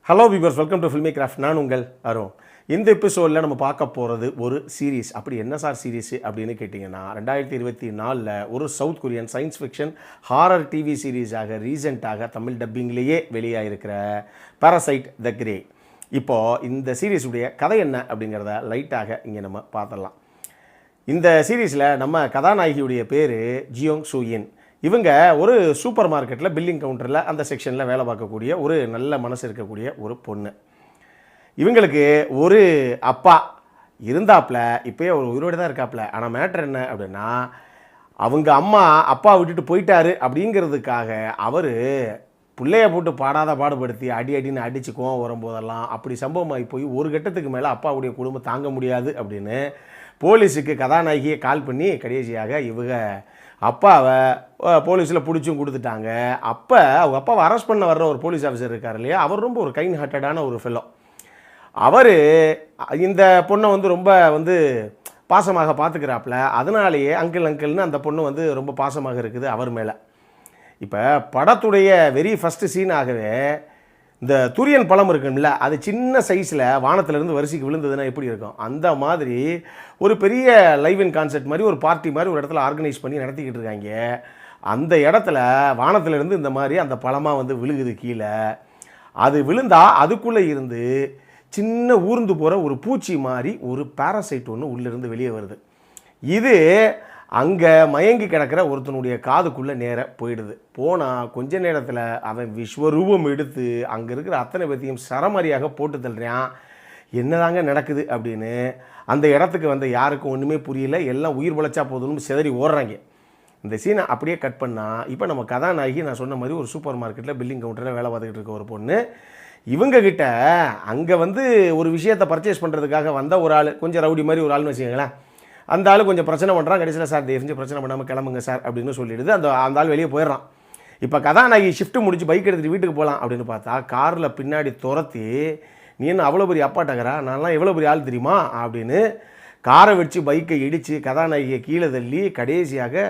Hello viewers, welcome to filmi craft. நான் உங்கள் அருண். இந்த எபிசோடில் நம்ம பார்க்க போகிறது ஒரு சீரீஸ். அப்படி என்ன சார் சீரீஸ் அப்படின்னு கேட்டிங்கன்னா, 2024 ஒரு South Korean science fiction horror TV சீரீஸாக ரீசெண்டாக தமிழ் டப்பிங்லேயே வெளியாகிருக்கிற பாராசைட் த கிரே. இப்போது இந்த சீரீஸுடைய கதை என்ன அப்படிங்கிறத லைட்டாக இங்கே நம்ம பார்த்துடலாம். இந்த சீரீஸில் நம்ம கதாநாயகியுடைய பேர் ஜியோங் சூயின். இவங்க ஒரு சூப்பர் மார்க்கெட்டில் பில்லிங் கவுண்டரில் அந்த செக்ஷனில் வேலை பார்க்கக்கூடிய ஒரு நல்ல மனசு இருக்கக்கூடிய ஒரு பொண்ணு. இவங்களுக்கு ஒரு அப்பா இருந்தாப்புல, இப்போயே ஒரு உயிரோடு தான் இருக்காப்புல. ஆனால் மேட்ரு என்ன அப்படின்னா, அவங்க அப்பா விட்டுட்டு போயிட்டாரு அப்படிங்கிறதுக்காக அவர் பிள்ளைய போட்டு பாடாத பாடுபடுத்தி அடின்னு அடித்து கோவம் வரும்போதெல்லாம் அப்படி சம்பவமாகி போய் ஒரு கட்டத்துக்கு மேலே அப்பாவுடைய குடும்பம் தாங்க முடியாது அப்படின்னு போலீஸுக்கு கதாநாயகியை கால் பண்ணி கடைசியாக இவங்க அப்பாவை போலீஸில் பிடிச்சும் கொடுத்துட்டாங்க. அப்போ அவங்க அப்பாவை அரெஸ்ட் பண்ண வர்ற ஒரு போலீஸ் ஆஃபீஸர் இருக்கார் இல்லையா, அவர் ரொம்ப ஒரு கைண்ட் ஹார்ட்டடான ஒரு ஃபெல்லோ. அவர் இந்த பொண்ணை ரொம்ப பாசமாக பார்த்துக்கிறாப்புல. அதனாலேயே அங்கிள்னு அந்த பொண்ணு ரொம்ப பாசமாக இருக்குது அவர் மேலே. இப்போ படத்துடைய வெரி ஃபஸ்ட்டு சீனாகவே இந்த துரியன் பழம் இருக்கும்ல, அது சின்ன சைஸில் வானத்திலேருந்து வரிசைக்கு விழுந்ததுன்னா எப்படி இருக்கும், அந்த மாதிரி ஒரு பெரிய லைவ் இன் கான்செர்ட் மாதிரி ஒரு பார்ட்டி மாதிரி ஒரு இடத்துல ஆர்கனைஸ் பண்ணி நடத்திக்கிட்டு இருக்காங்க. அந்த இடத்துல வானத்திலேருந்து இந்த மாதிரி அந்த பழமாக விழுகுது கீழே. அது விழுந்தால் அதுக்குள்ளே இருந்து சின்ன ஊர்ந்து போகிற ஒரு பூச்சி மாதிரி ஒரு பாராசைட் ஒன்று உள்ளிருந்து வெளியே வருது. இது அங்கே மயங்கி கிடக்கிற ஒருத்தனுடைய காதுக்குள்ளே நேராக போயிடுது. போனால் கொஞ்ச நேரத்தில் அவன் விஸ்வரூபம் எடுத்து அங்கே இருக்கிற அத்தனை பேத்தையும் சரமாரியாக போட்டு தள்ளுறான். என்னதாங்க நடக்குது அப்படின்னு அந்த இடத்துக்கு யாருக்கும் ஒன்றுமே புரியல. எல்லாம் உயிர் பழச்சா போதும்னு சிதறி ஓடுறாங்க. இந்த சீனை அப்படியே கட் பண்ணால் இப்போ நம்ம கதாநாயகி நான் சொன்ன மாதிரி ஒரு சூப்பர் மார்க்கெட்டில் பில்லிங் கவுண்டரில் வேலை பார்த்துக்கிட்டு இருக்க ஒரு பொண்ணு. இவங்ககிட்ட அங்கே ஒரு விஷயத்தை பர்ச்சேஸ் பண்ணுறதுக்காக வந்த ஒரு ஆள், கொஞ்சம் ரவுடி மாதிரி ஒரு ஆள்னு வச்சுக்கோங்களேன். அந்த ஆள் கொஞ்சம் பிரச்சனை பண்ணுறான். கடைசியில் சார் தெரிஞ்சு பிரச்சனை பண்ணாமல் கிளம்புங்க சார் அப்படின்னு சொல்லிடுது. அந்த ஆள் வெளியே போயிடுறான். இப்போ கதாநாயகி ஷிஃப்ட்டு முடிச்சு பைக் எடுத்துகிட்டு வீட்டுக்கு போகலாம் அப்படின்னு பார்த்தா காரில் பின்னாடி துரத்தி, நீ என்ன அவ்வளோ பெரிய அப்பாட்டக்கிறா, நான்லாம் எவ்வளோ பெரிய ஆள் தெரியுமா அப்படின்னு காரை வச்சு பைக்கை இடித்து கதாநாயகியை கீழே தள்ளி கடைசியாக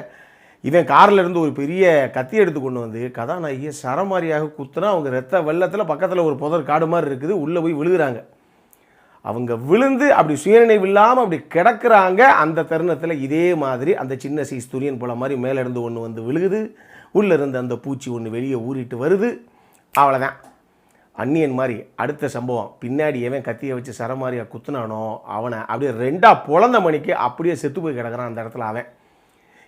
இவன் காரில் இருந்து ஒரு பெரிய கத்தி எடுத்து கொண்டு வந்து கதாநாயகியை சரமாரியாக குத்துனா அவங்க ரத்த வெள்ளத்தில் பக்கத்தில் ஒரு புதர் காடு மாதிரி இருக்குது, உள்ளே போய் விழுகிறாங்க. அவங்க விழுந்து அப்படி சுயநினைவு இல்லாமல் அப்படி கிடக்கிறாங்க. அந்த தருணத்தில் இதே மாதிரி அந்த சின்ன சைஸ் துரியன் போல மாதிரி மேலே இருந்து ஒன்று விழுகுது. உள்ளே இருந்து அந்த பூச்சி ஒன்று வெளியே ஊறிட்டு வருது. அவ்வளோதான். அந்நியன் மாதிரி அடுத்த சம்பவம். பின்னாடி எவன் கத்தியை வச்சு சரமாரியாக குத்துனானோ அவனை அப்படியே ரெண்டாக பொழந்த மணிக்கு அப்படியே செத்து போய் கிடக்கிறான். அந்த இடத்துல அவன்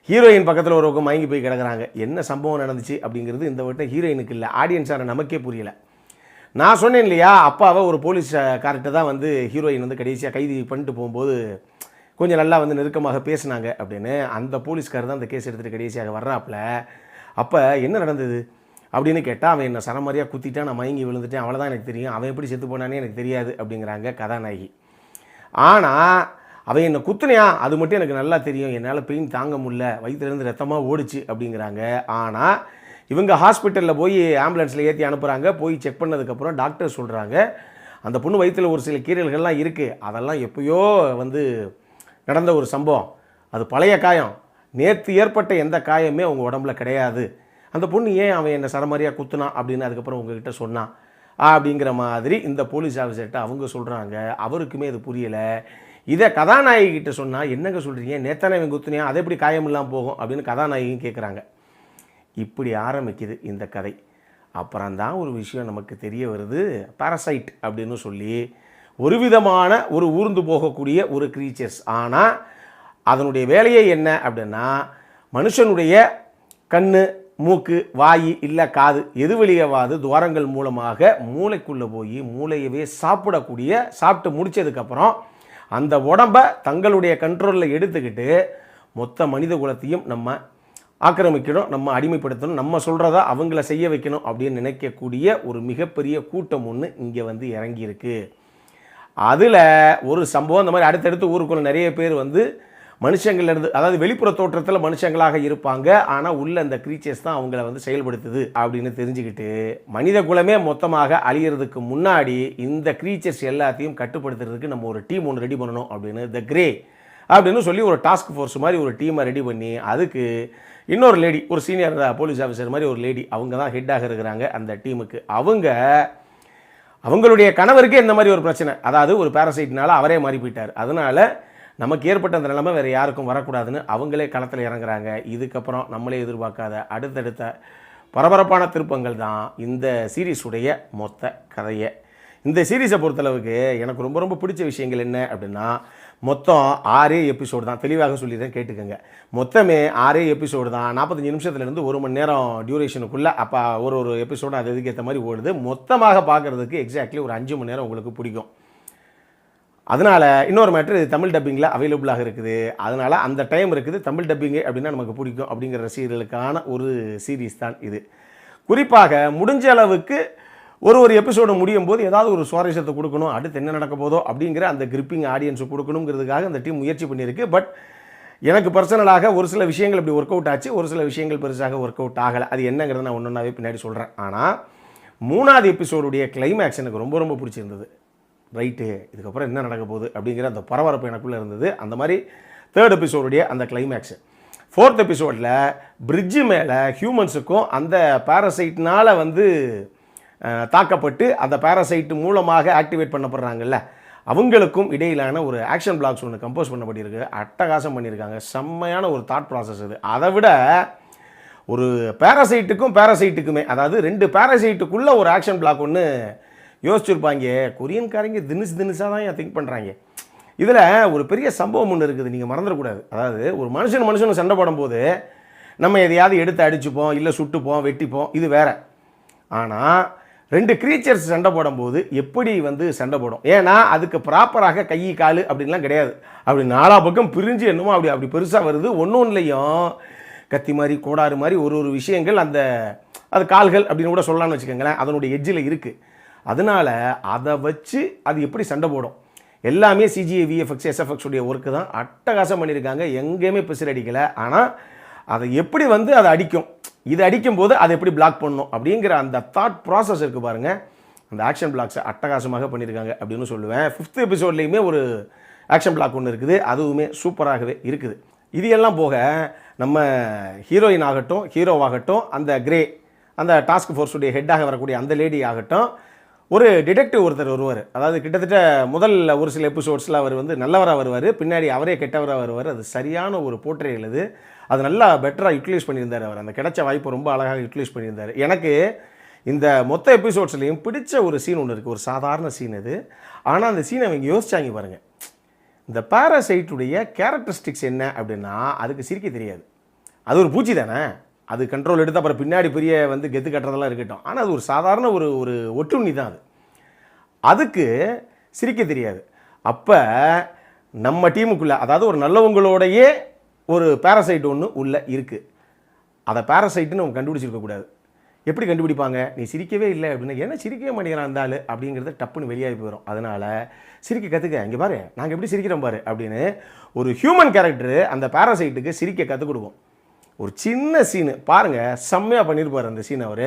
ஹீரோயின் பக்கத்தில் ஒரு பக்கம் மயங்கி போய் கிடக்கிறாங்க. என்ன சம்பவம் நடந்துச்சு அப்படிங்கிறது இந்த வட்டம் ஹீரோயினுக்கு இல்லை, ஆடியன்ஸான நமக்கே புரியலை. நான் சொன்னேன் இல்லையா, அப்பாவை ஒரு போலீஸ் கார்ட்ட தான் ஹீரோயின் கடைசியாக கைது பண்ணிட்டு போகும்போது கொஞ்சம் நல்லா நெருக்கமாக பேசினாங்க அப்படின்னு. அந்த போலீஸ்கார் தான் அந்த கேஸ் எடுத்துகிட்டு கடைசியாக வர்றாப்புல. அப்போ என்ன நடந்தது அப்படின்னு கேட்டால், அவன் என்ன சரமாரியாக குத்திட்டான், நான் மயங்கி விழுந்துட்டேன், அவ்வளோதான் எனக்கு தெரியும், அவன் எப்படி செத்து போனானே எனக்கு தெரியாது அப்படிங்கிறாங்க கதாநாயகி. ஆனால் அவன் என்னை குத்துனையா அது மட்டும் எனக்கு நல்லா தெரியும், என்னால் பெயின் தாங்க முடியல, வயிற்றுலேருந்து ரத்தமாக ஓடிச்சு அப்படிங்கிறாங்க. ஆனால் இவங்க ஹாஸ்பிட்டலில் போய் ஆம்புலன்ஸில் ஏற்றி அனுப்புகிறாங்க. போய் செக் பண்ணதுக்கப்புறம் டாக்டர் சொல்கிறாங்க, அந்த பொண்ணு வயிற்றில் ஒரு சில கீறல்கள்லாம் இருக்குது, அதெல்லாம் எப்போயோ நடந்த ஒரு சம்பவம், அது பழைய காயம், நேற்று ஏற்பட்ட எந்த காயமே அவங்க உடம்புல கிடையாது. அந்த பொண்ணு ஏன் அவன் என்னை சரமாரியாக குத்துனான் அப்படின்னு அதுக்கப்புறம் உங்ககிட்ட சொன்னான் அப்படிங்கிற மாதிரி இந்த போலீஸ் ஆஃபீஸர்கிட்ட அவங்க சொல்கிறாங்க. அவருக்குமே அது புரியலை. இதை கதாநாயகிகிட்ட சொன்னால், என்னங்க சொல்கிறீங்க, நேத்தானே இவன் குத்துனியா, அதை எப்படி காயம் இல்லாமல் போகும் அப்படின்னு கதாநாயகியும் கேட்குறாங்க. இப்படி ஆரம்பிக்குது இந்த கதை. அப்புறம்தான் ஒரு விஷயம் நமக்கு தெரிய வருது. பாராசைட் அப்படின்னு சொல்லி ஒரு விதமான ஒரு ஊர்ந்து போகக்கூடிய ஒரு க்ரீச்சர்ஸ். ஆனால் அதனுடைய வேலையே என்ன அப்படின்னா, மனுஷனுடைய கண், மூக்கு, வாய் இல்லை காது எது வெளியவாது துவாரங்கள் மூலமாக மூளைக்குள்ளே போய் மூளையவே சாப்பிட்டு முடித்ததுக்கப்புறம் அந்த உடம்பை தங்களுடைய கண்ட்ரோலில் எடுத்துக்கிட்டு மொத்த மனித குலத்தையும் நம்ம ஆக்கிரமிக்கணும், நம்ம அடிமைப்படுத்தணும், நம்ம சொல்கிறதா அவங்கள செய்ய வைக்கணும் அப்படின்னு நினைக்கக்கூடிய ஒரு மிகப்பெரிய கூட்டம் ஒன்று இங்கே இறங்கியிருக்கு. அதில் ஒரு சம்பவம் இந்த மாதிரி அடுத்தடுத்து ஊருக்குள்ள நிறைய பேர் மனுஷங்கள்லேருந்து, அதாவது வெளிப்புற தோற்றத்தில் மனுஷங்களாக இருப்பாங்க, ஆனால் உள்ள அந்த க்ரீச்சர்ஸ் தான் அவங்கள செயல்படுத்துது அப்படின்னு தெரிஞ்சுக்கிட்டு மனித குலமே மொத்தமாக அழியிறதுக்கு முன்னாடி இந்த க்ரீச்சர்ஸ் எல்லாத்தையும் கட்டுப்படுத்துறதுக்கு நம்ம ஒரு டீம் ஒன்று ரெடி பண்ணணும் அப்படின்னு த கிரே அப்படின்னு சொல்லி ஒரு டாஸ்க் ஃபோர்ஸ் மாதிரி ஒரு டீமை ரெடி பண்ணி, அதுக்கு இன்னொரு லேடி, ஒரு சீனியர் போலீஸ் ஆஃபீஸர் மாதிரி ஒரு லேடி, அவங்க தான் ஹெட்டாக இருக்கிறாங்க அந்த டீமுக்கு. அவங்க அவங்களுடைய கணவருக்கே இந்த மாதிரி ஒரு பிரச்சனை, அதாவது ஒரு பேரசைட்னால அவரே மாறி போயிட்டார். அதனால் நமக்கு ஏற்பட்ட அந்த நிலைமை வேறு யாருக்கும் வரக்கூடாதுன்னு அவங்களே களத்தில் இறங்குறாங்க. இதுக்கப்புறம் நம்மளே எதிர்பார்க்காத அடுத்தடுத்த பரபரப்பான திருப்பங்கள் தான் இந்த சீரீஸுடைய மொத்த கதையை. இந்த சீரீஸை பொறுத்தளவுக்கு எனக்கு ரொம்ப ரொம்ப பிடிச்ச விஷயங்கள் என்ன அப்படின்னா, மொத்தம் 6 எபிசோடு தான். தெளிவாக சொல்லிடுறேன், கேட்டுக்கோங்க. மொத்தமே 6 எபிசோடு தான். 45 நிமிஷத்துலேருந்து 1 மணி நேரம் டியூரேஷனுக்குள்ளே அப்போ ஒரு எபிசோடு அது இதுக்கேற்ற மாதிரி ஓடுது. மொத்தமாக பார்க்குறதுக்கு எக்ஸாக்ட்லி ஒரு 5 மணி நேரம் உங்களுக்கு பிடிக்கும். அதனால் இன்னொரு மேட்ரு, இது தமிழ் டப்பிங்கில் அவைலபிளாக இருக்குது. அதனால் அந்த டைம் இருக்குது, தமிழ் டப்பிங்கு அப்படின்னா நமக்கு பிடிக்கும் அப்படிங்கிற ரசிகர்களுக்கான ஒரு சீரீஸ் தான் இது. குறிப்பாக முடிஞ்ச அளவுக்கு ஒரு எபிசோடு முடியும் போது ஏதாவது ஒரு சுவாரஸ்யத்தை கொடுக்கணும், அடுத்து என்ன நடக்க போதோ அப்படிங்கிற அந்த கிரிப்பிங் ஆடியன்ஸுக்கு கொடுக்கணுங்கிறதுக்காக அந்த டீம் முயற்சி பண்ணியிருக்கு. பட் எனக்கு பர்சனலாக ஒரு சில விஷயங்கள் இப்படி ஒர்க் அவுட் ஆச்சு, ஒரு சில விஷயங்கள் பெருசாக ஒர்க் அவுட் ஆகலை. அது என்னங்கிறத நான் ஒன்றாவே பின்னாடி சொல்கிறேன். ஆனால் 3வது எபிசோடுடைய கிளைமேக்ஸ் எனக்கு ரொம்ப ரொம்ப பிடிச்சிருந்தது. ரைட்டு, இதுக்கப்புறம் என்ன நடக்க போகுது அப்படிங்கிற அந்த பரபரப்பு எனக்குள்ளே இருந்தது. அந்த மாதிரி 3rd எபிசோடுடைய அந்த கிளைமேக்ஸு. 4th எபிசோடில் பிரிட்ஜு மேலே ஹியூமன்ஸுக்கும் அந்த பேரசைட்னால் தாக்கப்பட்டு அந்த பேரசைட் மூலமாக ஆக்டிவேட் பண்ணப்படுறாங்கல்ல, அவங்களுக்கும் இடையிலான ஒரு ஆக்ஷன் பிளாக்ஸ் ஒன்று கம்போஸ் பண்ணப்பட்டிருக்கு. அட்டகாசம் பண்ணியிருக்காங்க. செம்மையான ஒரு தாட் ப்ராசஸ் இது. அதை விட ஒரு பேரசைட்டுக்குமே, அதாவது 2 பேரசைட்டுக்குள்ளே ஒரு ஆக்ஷன் பிளாக் ஒன்று யோசிச்சுருப்பாங்க. கொரியன்காரங்க தினுசாக தான் திங்க் பண்ணுறாங்க. இதில் ஒரு பெரிய சம்பவம் ஒன்று இருக்குது, நீங்கள் மறந்துடக்கூடாது. அதாவது ஒரு மனுஷனும் சண்டை போடும்போது நம்ம எதையாவது எடுத்து அடிச்சுப்போம், இல்லை சுட்டுப்போம், வெட்டிப்போம், இது வேற. ஆனால் 2 க்ரீச்சர்ஸ் சண்டை போடும்போது எப்படி சண்டை போடும்? ஏன்னா அதுக்கு ப்ராப்பராக கை கால் அப்படின்லாம் கிடையாது. அப்படி 4 பக்கம் பிரிஞ்சு என்னமோ அப்படி பெருசாக வருது. ஒன்றுலையும் கத்தி மாதிரி கோடாறு மாதிரி ஒரு விஷயங்கள் அது கால்கள் அப்படின்னு கூட சொல்லலாம்னு வச்சுக்கோங்களேன், அதனுடைய எட்ஜில் இருக்குது. அதனால் அதை வச்சு அது எப்படி சண்டை போடும்? எல்லாமே சிஜிஐ, விஎஃப்எக்ஸ், எஸ்எஃப்எக்ஸ் உடைய ஒர்க்கு தான். அட்டகாசம் பண்ணியிருக்காங்க. எங்கேயுமே பிசிறு அடிக்கலை. ஆனால் அதை எப்படி அதை அடிக்கும், இது அடிக்கும்போது அதை எப்படி பிளாக் பண்ணணும் அப்படிங்கிற அந்த தாட் ப்ராசஸ் இருக்குது பாருங்கள். அந்த ஆக்ஷன் பிளாக்ஸை அட்டகாசமாக பண்ணியிருக்காங்க அப்படின்னு சொல்லுவேன். 5th எபிசோட்லேயுமே ஒரு ஆக்ஷன் பிளாக் ஒன்று இருக்குது, அதுவுமே சூப்பராகவே இருக்குது. இது எல்லாம் போக நம்ம ஹீரோயின் ஆகட்டும், ஹீரோவாகட்டும், அந்த கிரே அந்த டாஸ்க் ஃபோர்ஸுடைய ஹெட்டாக வரக்கூடிய அந்த லேடி ஆகட்டும், ஒரு டிடெக்டிவ் ஒருத்தர் வருவார். அதாவது கிட்டத்தட்ட முதல்ல ஒரு சில எபிசோட்ஸில் அவர் நல்லவராக வருவார், பின்னாடி அவரே கெட்டவராக வருவார். அது சரியான ஒரு போர்ட்ரேயல். அது நல்லா பெட்டராக யூட்டிலைஸ் பண்ணியிருந்தார். அவர் அந்த கிடைச்ச வாய்ப்பை ரொம்ப அழகாக யூட்டிலைஸ் பண்ணியிருந்தார். எனக்கு இந்த மொத்த எபிசோட்ஸ்லையும் பிடிச்ச ஒரு சீன் ஒன்று இருக்குது. ஒரு சாதாரண சீன் அது. ஆனால் அந்த சீனை அவங்க யோசிச்சாங்க பாருங்கள். இந்த பேரசைட்டுடைய கேரக்டரிஸ்டிக்ஸ் என்ன அப்படின்னா, அதுக்கு சிரிக்க தெரியாது. அது ஒரு பூச்சி தானே, அது கண்ட்ரோல் எடுத்து அப்புறம் பின்னாடி பெரிய கெத்து கட்டுறதெல்லாம் இருக்கட்டும். ஆனால் அது ஒரு சாதாரண ஒரு ஒட்டுண்ணி தான். அதுக்கு சிரிக்க தெரியாது. அப்போ நம்ம டீமுக்குள்ளே, அதாவது ஒரு நல்லவங்களோடையே ஒரு பேரசைட் ஒன்று உள்ளே இருக்குது. அதை பேரசைட்டுன்னு அவங்க கண்டுபிடிச்சிருக்கக்கூடாது. எப்படி கண்டுபிடிப்பாங்க? நீ சிரிக்கவே இல்லை அப்படின்னா, என்ன சிரிக்கவே மாட்டேங்கிறான் அந்த ஆள் அப்படிங்கிறது டப்புன்னு வெளியாகி போயிடும். அதனால் சிரிக்க கற்றுக்க, இங்கே பாரு நாங்கள் எப்படி சிரிக்கிறோம் பாரு அப்படின்னு ஒரு ஹியூமன் கேரக்டரு அந்த பேரசைட்டுக்கு சிரிக்க கற்றுக் கொடுக்கும். ஒரு சின்ன சீனு பாருங்கள், செம்மையாக பண்ணியிருப்பார் அந்த சீன் அவர்.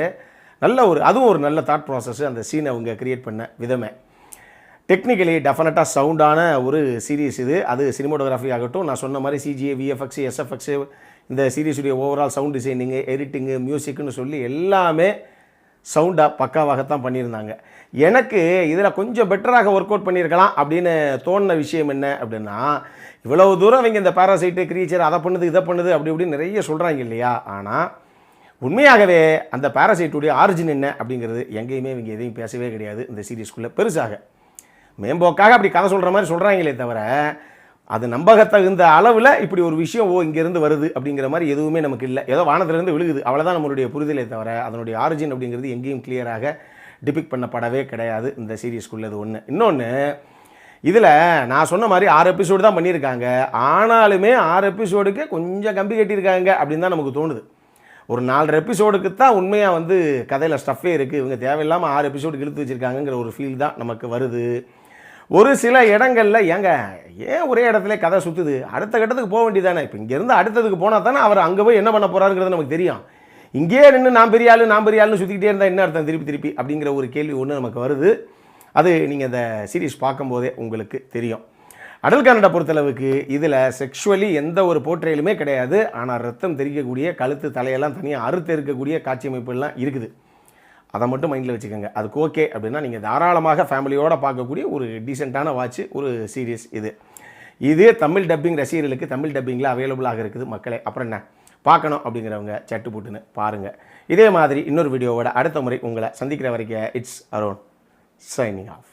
அதுவும் ஒரு நல்ல தாட் ப்ராசஸ் அந்த சீனை அவங்க கிரியேட் பண்ண விதமே. டெக்னிக்கலி டெஃபினட்டாக சவுண்டான ஒரு சீரீஸ் இது. அது சினிமோட்டோகிராஃபி ஆகட்டும், நான் சொன்ன மாதிரி சிஜிஏ, விஎஃப்எக்ஸ், எஸ்எஃப்எக்ஸு, இந்த சீரீஸுடைய ஓவரால் சவுண்ட் டிசைனிங்கு, எடிட்டிங்கு, மியூசிக்குன்னு சொல்லி எல்லாமே சவுண்டாக பக்காவாகத்தான் பண்ணியிருந்தாங்க. எனக்கு இதில் கொஞ்சம் பெட்டராக ஒர்க் அவுட் பண்ணியிருக்கலாம் அப்படின்னு தோணின விஷயம் என்ன அப்படின்னா, இவ்வளவு தூரம் அவங்க இந்த பேராசைட்டு, க்ரீச்சர், அதை பண்ணுது இதை பண்ணுது அப்படி இப்படின்னு நிறைய சொல்கிறாங்க இல்லையா? ஆனால் உண்மையாகவே அந்த பேராசைட்டுடைய ஆரிஜின் என்ன அப்படிங்கிறது எங்கேயுமே இவங்க எதையும் பேசவே கிடையாது இந்த சீரீஸ்குள்ளே. பெருசாக மேம்போக்காக அப்படி கதை சொல்கிற மாதிரி சொல்கிறாங்களே தவிர, அது நம்பகத்தகுந்த அளவில் இப்படி ஒரு விஷயம் இங்கேருந்து வருது அப்படிங்கிற மாதிரி எதுவுமே நமக்கு இல்லை. ஏதோ வானத்திலேருந்து விழுகுது, அவ்வளோதான் நம்மளுடைய புரிதலே தவிர அதனுடைய ஆரிஜின் அப்படிங்கிறது எங்கேயும் கிளியராக டிபிக் பண்ணப்படவே கிடையாது இந்த சீரீஸ்குள்ளே. இது ஒன்று. இன்னொன்று, இதில் நான் சொன்ன மாதிரி 6 எபிசோடு தான் பண்ணியிருக்காங்க. ஆனாலுமே 6 எபிசோடுக்கு கொஞ்சம் கம்பி கட்டியிருக்காங்க அப்படின்னு தான் நமக்கு தோணுது. ஒரு 4 எபிசோடுக்கு தான் உண்மையாக கதையில் ஸ்டஃப்பே இருக்குது. இவங்க தேவையில்லாமல் 6 எபிசோடுக்கு இழுத்து வச்சுருக்காங்கங்கிற ஒரு ஃபீல் தான் நமக்கு வருது. ஒரு சில இடங்களில் ஏன் ஒரே இடத்துல கதை சுற்றுது, அடுத்த கட்டத்துக்கு போக வேண்டியதானே. இப்போ இங்கேருந்து அடுத்ததுக்கு போனால் தானே அவர் அங்கே போய் என்ன பண்ண போகிறாருங்கிறது நமக்கு தெரியும். இங்கே நின்று நான் பெரிய ஆளுன்னு சுற்றிக்கிட்டே இருந்தால் என்ன அர்த்தம் திருப்பி அப்படிங்கிற ஒரு கேள்வி ஒன்று நமக்கு வருது. அது நீங்கள் இந்த சீரீஸ் பார்க்கும்போதே உங்களுக்கு தெரியும். அடல் கன்னடா பொறுத்தளவுக்கு இதில் செக்ஷுவலி எந்த ஒரு போர்ட்ரேலுமே கிடையாது. ஆனால் ரத்தம் தெரிக்கக்கூடிய, கழுத்து தலையெல்லாம் தனியாக அறுத்து இருக்கக்கூடிய காட்சி அமைப்புலாம் இருக்குது. அதை மட்டும் மைண்டில் வச்சுக்கோங்க. அதுக்கு ஓகே அப்படின்னா நீங்கள் தாராளமாக ஃபேமிலியோடு பார்க்கக்கூடிய ஒரு டீசெண்டான வாட்ச் ஒரு சீரியஸ் இது. இதே தமிழ் டப்பிங் ரசிகர்களுக்கு தமிழ் டப்பிங்கில் அவைலபிளாக இருக்குது மக்களே. அப்புறம் என்ன பார்க்கணும் அப்படிங்கிறவங்க சட்டு போட்டுன்னு பாருங்கள். இதே மாதிரி இன்னொரு வீடியோவோட அடுத்த முறை உங்களை சந்திக்கிற வரைக்கும் இட்ஸ் அருண் சைனிங் ஆஃப்.